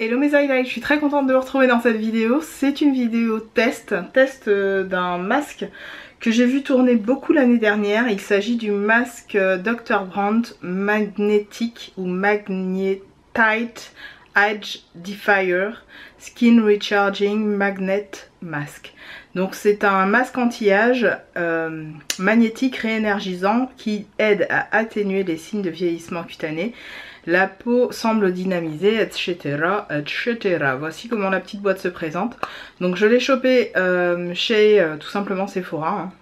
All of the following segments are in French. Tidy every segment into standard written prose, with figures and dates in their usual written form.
Hello mes highlights, je suis très contente de vous retrouver dans cette vidéo. C'est une vidéo test d'un masque que j'ai vu tourner beaucoup l'année dernière. Il s'agit du masque Dr. Brandt Magnetic ou Magnetite Age Defier Skin Recharging Magnet Mask. Donc c'est un masque anti-âge magnétique réénergisant qui aide à atténuer les signes de vieillissement cutané. La peau semble dynamisée, etc., etc. Voici comment la petite boîte se présente. Donc je l'ai chopé chez tout simplement Sephora. Hein.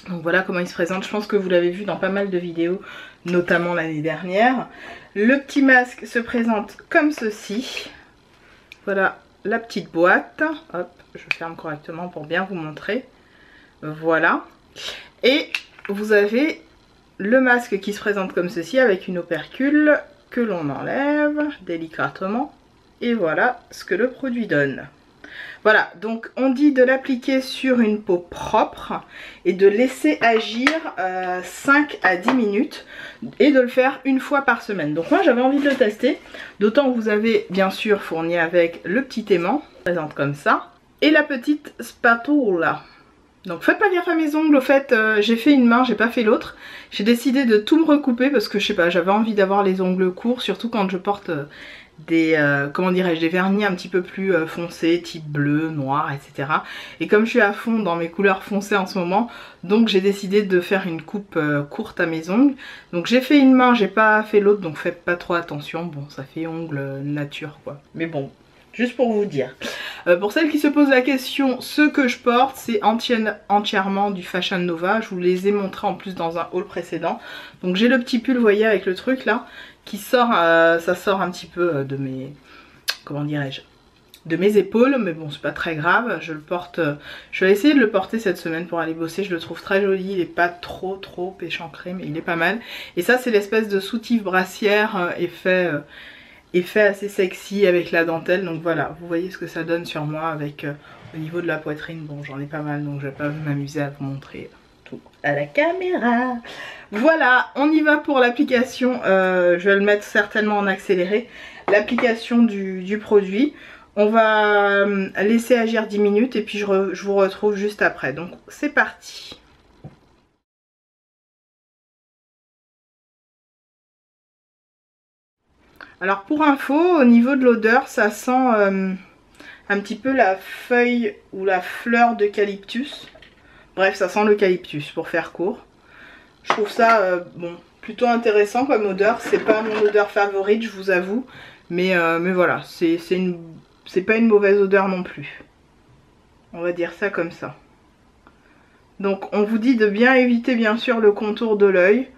Donc voilà comment il se présente. Je pense que vous l'avez vu dans pas mal de vidéos, notamment l'année dernière. Le petit masque se présente comme ceci. Voilà la petite boîte. Hop, je ferme correctement pour bien vous montrer. Voilà. Et vous avez le masque qui se présente comme ceci avec une opercule que l'on enlève délicatement. Et voilà ce que le produit donne. Voilà, donc on dit de l'appliquer sur une peau propre et de laisser agir 5 à 10 minutes et de le faire une fois par semaine. Donc moi j'avais envie de le tester, d'autant que vous avez bien sûr fourni avec le petit aimant, présente comme ça, et la petite spatula. Donc faites pas gaffe à mes ongles, au fait j'ai fait une main, j'ai pas fait l'autre. J'ai décidé de tout me recouper parce que je sais pas, j'avais envie d'avoir les ongles courts, surtout quand je porte des, comment dirais-je, des vernis un petit peu plus foncés, type bleu, noir, etc. Et comme je suis à fond dans mes couleurs foncées en ce moment, donc j'ai décidé de faire une coupe courte à mes ongles. Donc j'ai fait une main, j'ai pas fait l'autre, donc faites pas trop attention. Bon, ça fait ongle nature quoi. Mais bon, juste pour vous dire. Pour celles qui se posent la question, ce que je porte, c'est entièrement du Fashion Nova. Je vous les ai montrés en plus dans un haul précédent. Donc j'ai le petit pull, vous voyez, avec le truc là, qui sort, ça sort un petit peu de mes, comment dirais-je, de mes épaules. Mais bon, c'est pas très grave. Je le porte, je vais essayer de le porter cette semaine pour aller bosser. Je le trouve très joli, il est pas trop échancré, mais il est pas mal. Et ça, c'est l'espèce de soutif brassière effet assez sexy avec la dentelle. Donc voilà, vous voyez ce que ça donne sur moi avec au niveau de la poitrine. Bon, j'en ai pas mal, donc je vais pas m'amuser à vous montrer tout à la caméra. Voilà, on y va pour l'application. Je vais le mettre certainement en accéléré. L'application du produit. On va laisser agir 10 minutes et puis je vous retrouve juste après. Donc c'est parti. Alors pour info, au niveau de l'odeur, ça sent un petit peu la feuille ou la fleur d'eucalyptus. Bref, ça sent l'eucalyptus pour faire court. Je trouve ça bon, plutôt intéressant comme odeur. C'est pas mon odeur favorite, je vous avoue. Mais voilà, c'est pas une mauvaise odeur non plus. On va dire ça comme ça. Donc on vous dit de bien éviter bien sûr le contour de l'œil.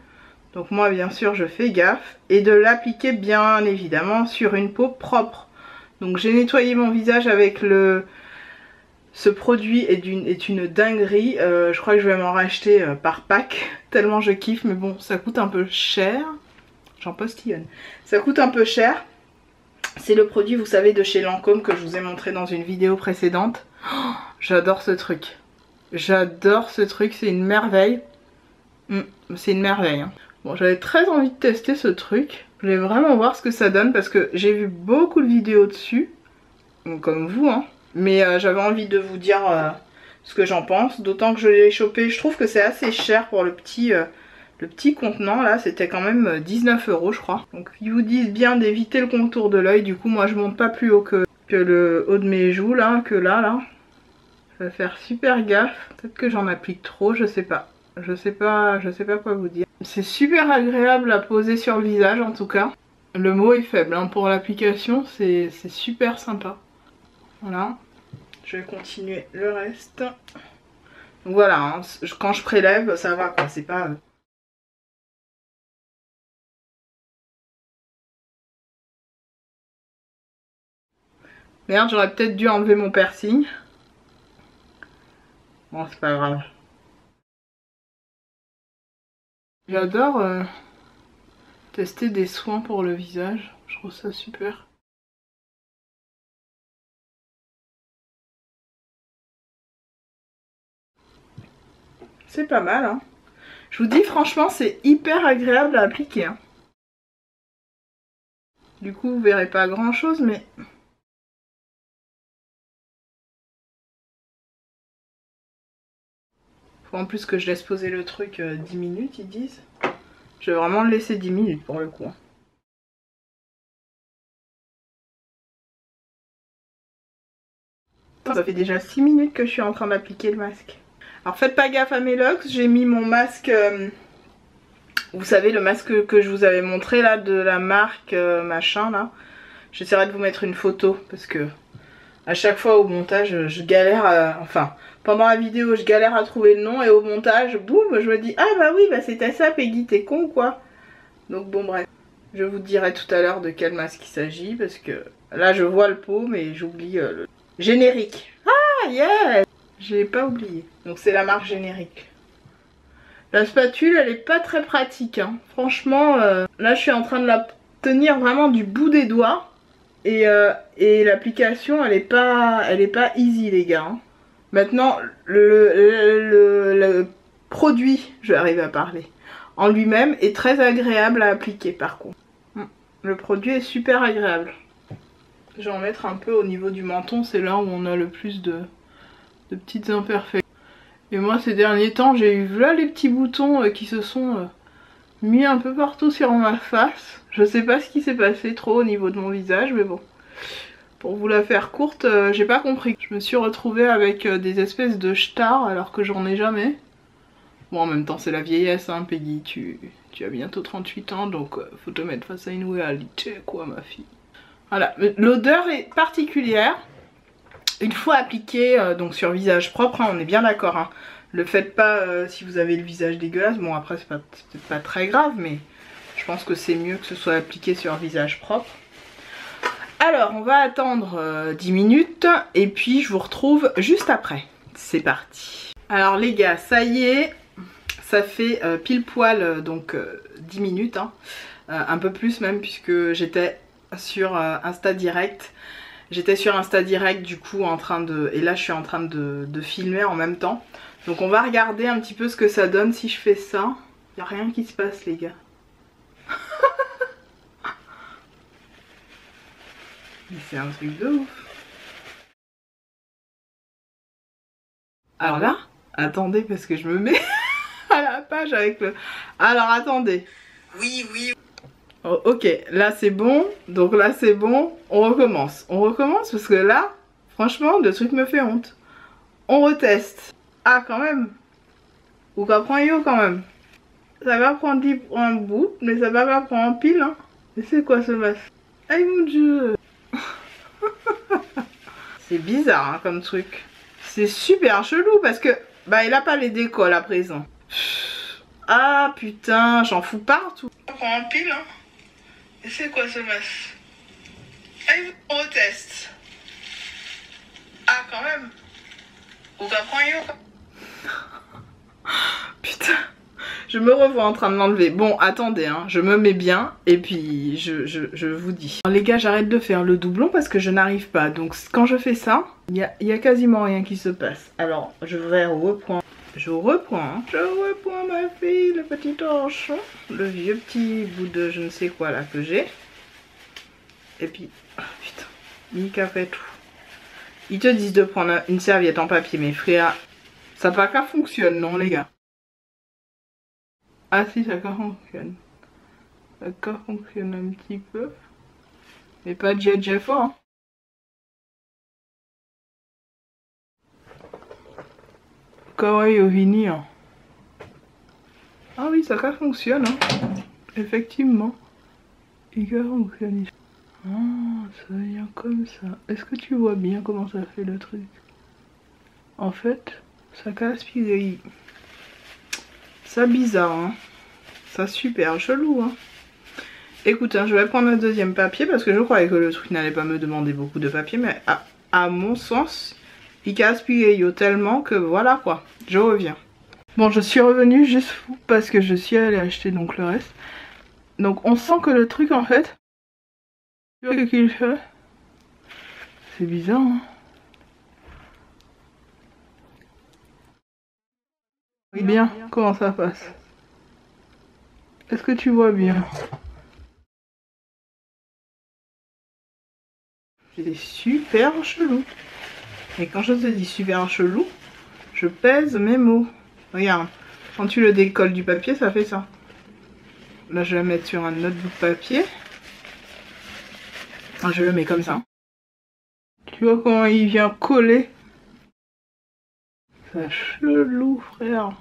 Donc moi bien sûr je fais gaffe et de l'appliquer bien évidemment sur une peau propre. Donc j'ai nettoyé mon visage avec ce produit est une dinguerie. Je crois que je vais m'en racheter par pack tellement je kiffe, mais bon ça coûte un peu cher. J'en postillonne. Ça coûte un peu cher. C'est le produit vous savez de chez Lancôme que je vous ai montré dans une vidéo précédente. Oh, j'adore ce truc. J'adore ce truc, c'est une merveille. C'est une merveille hein. Bon, j'avais très envie de tester ce truc. Je voulais vraiment voir ce que ça donne parce que j'ai vu beaucoup de vidéos dessus. Comme vous, hein. Mais j'avais envie de vous dire ce que j'en pense. D'autant que je l'ai chopé. Je trouve que c'est assez cher pour le petit contenant. Là, c'était quand même 19 € je crois. Donc ils vous disent bien d'éviter le contour de l'œil. Du coup, moi je monte pas plus haut que le haut de mes joues là. Que là. Ça va faire super gaffe. Peut-être que j'en applique trop, je sais pas. Je sais pas quoi vous dire. C'est super agréable à poser sur le visage en tout cas. Le mot est faible hein. Pour l'application, c'est super sympa. Voilà. Je vais continuer le reste. Donc voilà, hein. Quand je prélève, ça va quoi. C'est pas... Merde, j'aurais peut-être dû enlever mon piercing. Bon, c'est pas grave. J'adore tester des soins pour le visage. Je trouve ça super. C'est pas mal hein. Je vous dis franchement c'est hyper agréable à appliquer hein. Du coup vous verrez pas grand chose mais Faut en plus que je laisse poser le truc 10 minutes, ils disent. Je vais vraiment le laisser 10 minutes pour le coup. Ça fait déjà 6 minutes que je suis en train d'appliquer le masque. Alors faites pas gaffe à mes locks, j'ai mis mon masque, vous savez le masque que je vous avais montré là, de la marque machin là. J'essaierai de vous mettre une photo parce que à chaque fois au montage je galère à... Enfin pendant la vidéo je galère à trouver le nom et au montage boum je me dis ah bah oui bah c'était ça Peggy, t'es con ou quoi. Donc bon bref, je vous dirai tout à l'heure de quel masque il s'agit parce que là je vois le pot mais j'oublie le générique. Ah yes, j'ai pas oublié. Donc c'est la marque générique. La spatule elle est pas très pratique hein. Franchement là je suis en train de la tenir vraiment du bout des doigts et l'application elle est pas easy les gars hein. Maintenant le produit, je vais arriver à parler, en lui-même est très agréable à appliquer par contre. Le produit est super agréable. Je vais en mettre un peu au niveau du menton, c'est là où on a le plus de petites imperfections. Et moi ces derniers temps j'ai eu là les petits boutons qui se sont mis un peu partout sur ma face. Je sais pas ce qui s'est passé trop au niveau de mon visage mais bon. Pour vous la faire courte, j'ai pas compris. Je me suis retrouvée avec des espèces de stars alors que j'en ai jamais. Bon en même temps c'est la vieillesse hein Peggy, tu as bientôt 38 ans donc faut te mettre face à une réalité quoi ma fille. Voilà, l'odeur est particulière. Il faut appliquer donc sur visage propre, hein, on est bien d'accord. Hein. Le faites pas si vous avez le visage dégueulasse. Bon après c'est peut-être pas très grave mais je pense que c'est mieux que ce soit appliqué sur visage propre. Alors on va attendre 10 minutes et puis je vous retrouve juste après. C'est parti. Alors les gars ça y est, ça fait pile poil donc 10 minutes. Hein. Un peu plus même puisque j'étais sur Insta Direct. J'étais sur Insta Direct du coup en train de... Et là je suis en train de filmer en même temps. Donc on va regarder un petit peu ce que ça donne si je fais ça. Il n'y a rien qui se passe les gars. Mais c'est un truc de ouf. Alors là, attendez parce que je me mets à la page avec le... Alors attendez. Oui. Oh, ok, là c'est bon, donc là c'est bon, on recommence. On recommence parce que là, franchement, le truc me fait honte. On reteste. Ah quand même. Ou qu'à prendre yo quand même. Ça va prendre un bout, mais ça va pas prendre en pile. Hein. Mais c'est quoi ce masque? Aïe mon dieu. C'est bizarre hein, comme truc. C'est super chelou parce que bah il a pas les décolles à présent. Ah putain, j'en fous partout. Ça prend en pile hein. Et c'est quoi ce masque? Allez, on reteste. Ah, quand même. Ou qu'à prendre yo. Putain. Je me revois en train de l'enlever. Bon, attendez, hein, je me mets bien et puis je vous dis. Alors, les gars, j'arrête de faire le doublon parce que je n'arrive pas. Donc, quand je fais ça, il y a quasiment rien qui se passe. Alors, je vais reprendre. Je reprends ma fille, le petit torchon. Le vieux petit bout de je ne sais quoi là que j'ai. Et puis, oh, putain, Mika fait tout. Ils te disent de prendre une serviette en papier, mais frère, ça pas qu'à fonctionne, non les gars. Ah si, ça fonctionne. Ça fonctionne un petit peu. Mais pas déjà fort. Hein. Kawaii Ovini. Hein. Ah oui, ça fonctionne. Hein. Effectivement. Il fonctionne. Ah, ça vient comme ça. Est-ce que tu vois bien comment ça fait le truc? En fait, ça casse-pied. Ça bizarre, hein. Ça super chelou, hein. Écoute, hein, je vais prendre un deuxième papier parce que je croyais que le truc n'allait pas me demander beaucoup de papier. Mais à mon sens, il casse-pied tellement que voilà quoi. Je reviens. Bon, je suis revenue juste parce que je suis allée acheter donc le reste. Donc on sent que le truc en fait... Tu vois ce qu'il fait? C'est bizarre, hein. Bien, comment ça passe? Est-ce que tu vois bien? C'est super chelou. Et quand je te dis super chelou, je pèse mes mots. Regarde, quand tu le décolles du papier, ça fait ça. Là, je vais le mettre sur un autre bout de papier. Je le mets comme ça. Tu vois comment il vient coller? C'est chelou, frère.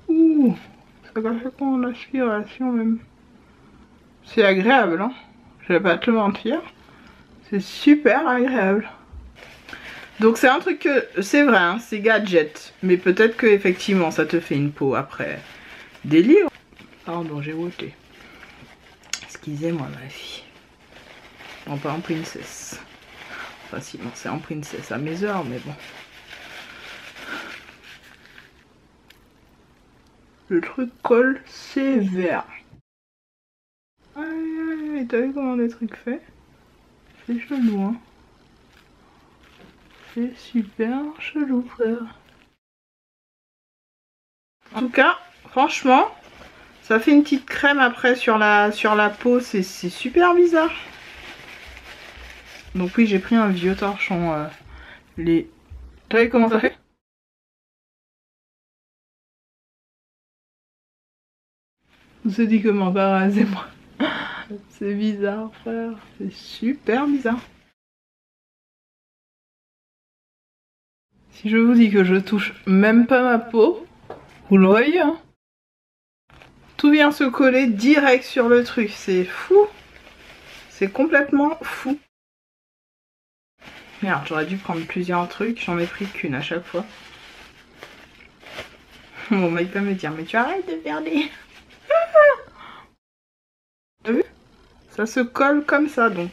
Ouh, ça va faire comme l'aspiration même. C'est agréable, hein. Je vais pas te le mentir. C'est super agréable. Donc c'est un truc que, c'est vrai, hein, c'est gadget. Mais peut-être que effectivement ça te fait une peau après. Des livres. Pardon, j'ai ôté. Excusez-moi ma fille. Non, pas en princesse. Enfin si, non, c'est en princesse à mes heures, mais bon. Le truc colle sévère. Aïe, t'as vu comment les trucs fait? C'est chelou, hein. C'est super chelou, frère. En tout cas, franchement, ça fait une petite crème après sur la peau. C'est super bizarre. Donc oui, j'ai pris un vieux torchon. T'as vu comment ça fait? On se dit comment ça raser moi. C'est bizarre, frère. C'est super bizarre. Si je vous dis que je touche même pas ma peau, vous le voyez, hein? Tout vient se coller direct sur le truc. C'est fou. C'est complètement fou. Merde, j'aurais dû prendre plusieurs trucs. J'en ai pris qu'une à chaque fois. Mon mec va me dire, mais tu arrêtes de faire des... T'as vu? Ça se colle comme ça, donc.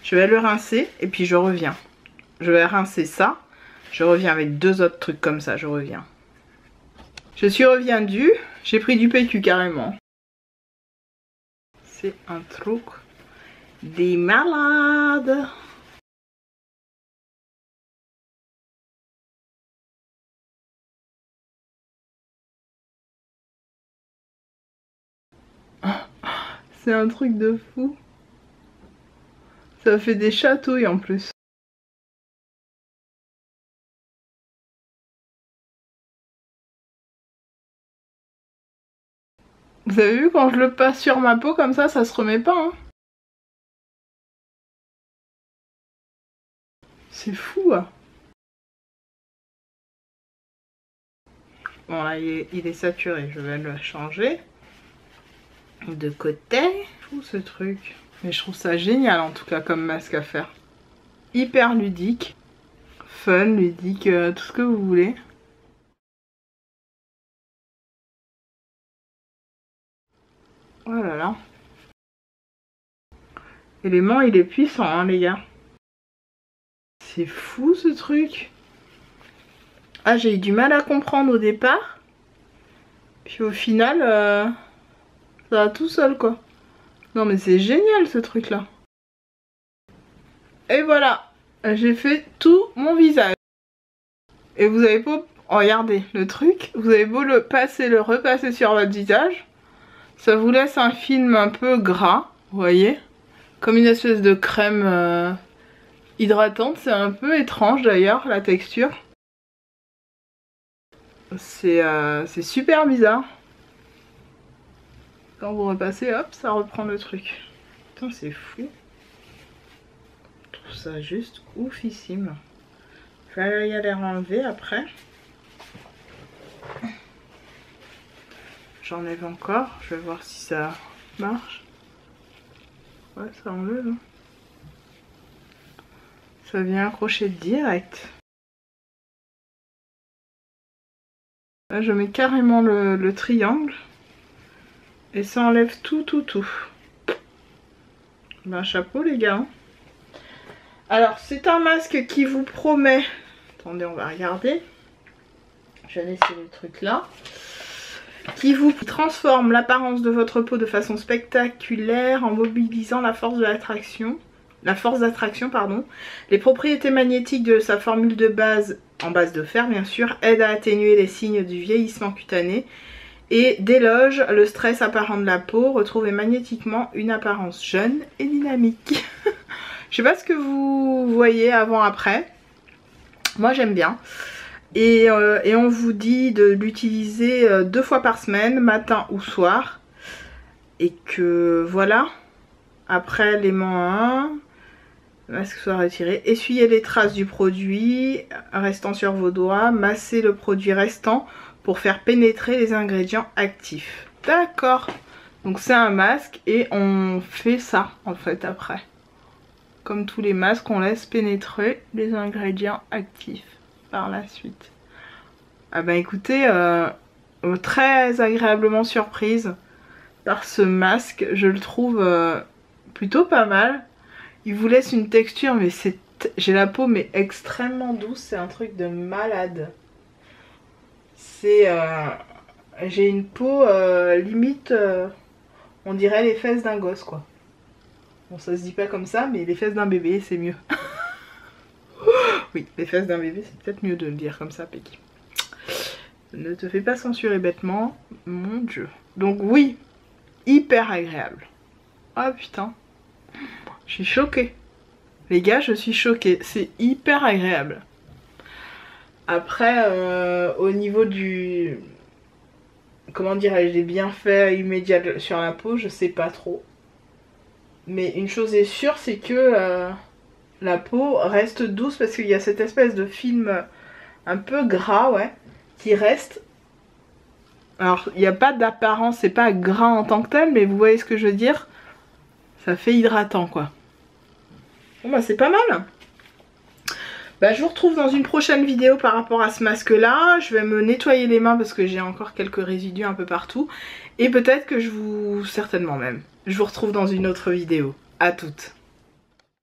Je vais le rincer et puis je reviens. Je vais rincer ça. Je reviens avec deux autres trucs comme ça, je reviens. Je suis reviendue. J'ai pris du PQ carrément. C'est un truc des malades. C'est un truc de fou. Ça fait des chatouilles en plus. Vous avez vu quand je le passe sur ma peau comme ça se remet pas, hein. C'est fou, hein. Bon là il est saturé, je vais le changer de côté. Fou ce truc. Mais je trouve ça génial en tout cas comme masque à faire. Hyper ludique, fun, ludique, tout ce que vous voulez. Oh là là. L'élément il est puissant, hein, les gars. C'est fou ce truc. Ah, j'ai eu du mal à comprendre au départ. Puis au final, ça va tout seul quoi. Non mais c'est génial ce truc là. Et voilà, j'ai fait tout mon visage. Et vous avez beau, regardez le truc, vous avez beau le passer, le repasser sur votre visage. Ça vous laisse un film un peu gras, vous voyez. Comme une espèce de crème hydratante, c'est un peu étrange d'ailleurs la texture. C'est super bizarre. Quand vous repassez, hop, ça reprend le truc. Putain, c'est fou. Je trouve ça juste oufissime. Je vais y aller enlever après. J'enlève encore. Je vais voir si ça marche. Ouais, ça enlève. Hein. Ça vient accrocher direct. Là, je mets carrément le triangle. Et ça enlève tout. Ben, chapeau les gars. Alors, c'est un masque qui vous promet... Attendez, on va regarder. Je vais laisser le truc là. Qui vous transforme l'apparence de votre peau de façon spectaculaire en mobilisant la force de l'attraction. La force d'attraction, pardon. Les propriétés magnétiques de sa formule de base, en base de fer bien sûr, aident à atténuer les signes du vieillissement cutané et déloge le stress apparent de la peau, retrouvez magnétiquement une apparence jeune et dynamique. Je sais pas ce que vous voyez avant-après. Moi j'aime bien. Et on vous dit de l'utiliser 2 fois par semaine, matin ou soir. Et que voilà, après l'aimant 1, masque soit retiré, essuyez les traces du produit restant sur vos doigts, massez le produit restant pour faire pénétrer les ingrédients actifs. D'accord, donc c'est un masque et on fait ça en fait après. Comme tous les masques, on laisse pénétrer les ingrédients actifs par la suite. Ah bah écoutez, très agréablement surprise par ce masque, je le trouve plutôt pas mal. Il vous laisse une texture, mais j'ai la peau mais extrêmement douce, c'est un truc de malade. J'ai une peau limite, on dirait les fesses d'un gosse quoi. Bon, ça se dit pas comme ça, mais les fesses d'un bébé c'est mieux. Oui, les fesses d'un bébé c'est peut-être mieux de le dire comme ça, Peggy. Ne te fais pas censurer bêtement, mon dieu. Donc oui, hyper agréable. Ah putain, je suis choquée. Les gars, je suis choquée. C'est hyper agréable. Après, au niveau du... Comment dirais-je, des bienfaits immédiats sur la peau, je sais pas trop. Mais une chose est sûre, c'est que la peau reste douce parce qu'il y a cette espèce de film un peu gras, ouais, qui reste. Alors, il n'y a pas d'apparence, c'est pas gras en tant que tel, mais vous voyez ce que je veux dire? Ça fait hydratant, quoi. Bon, bah, c'est pas mal. Bah, je vous retrouve dans une prochaine vidéo par rapport à ce masque-là. Je vais me nettoyer les mains parce que j'ai encore quelques résidus un peu partout. Et peut-être que certainement même, je vous retrouve dans une autre vidéo. À toutes.